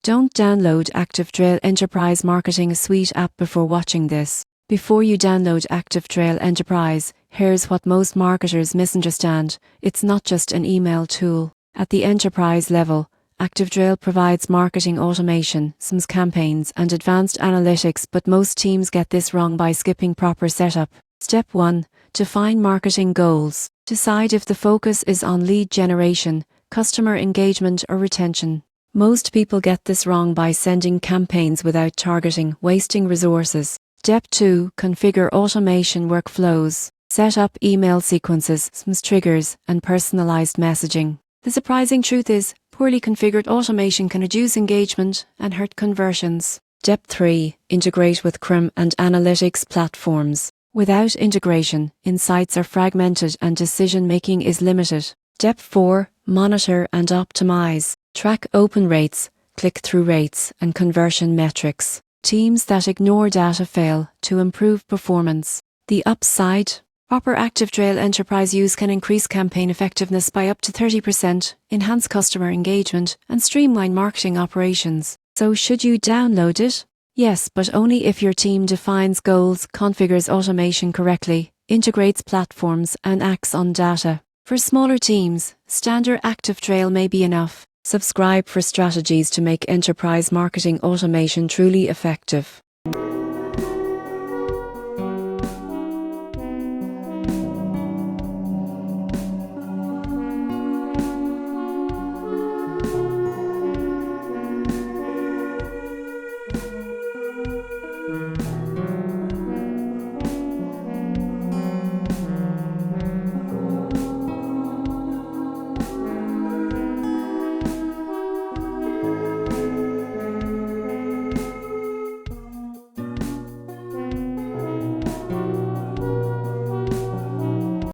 Don't download ActiveTrail Enterprise Marketing Suite app before watching this. Before you download ActiveTrail Enterprise, here's what most marketers misunderstand. It's not just an email tool. At the enterprise level, ActiveTrail provides marketing automation, SMS campaigns, and advanced analytics, but most teams get this wrong by skipping proper setup. Step 1. Define marketing goals. Decide if the focus is on lead generation, customer engagement, or retention. Most people get this wrong by sending campaigns without targeting, wasting resources. Step 2. Configure automation workflows. Set up email sequences, SMS triggers, and personalized messaging. The surprising truth is, poorly configured automation can reduce engagement and hurt conversions. Step 3. Integrate with CRM and analytics platforms. Without integration, insights are fragmented and decision-making is limited. Step 4. Monitor and optimize. Track open rates, click-through rates, and conversion metrics. Teams that ignore data fail. To improve performance. The upside: proper ActiveTrail Enterprise use can increase campaign effectiveness by up to 30%, enhance customer engagement, and streamline marketing operations. So should you download it? Yes, but only if your team defines goals, configures automation correctly, integrates platforms, and acts on data. For smaller teams, standard ActiveTrail may be enough. Subscribe for strategies to make enterprise marketing automation truly effective.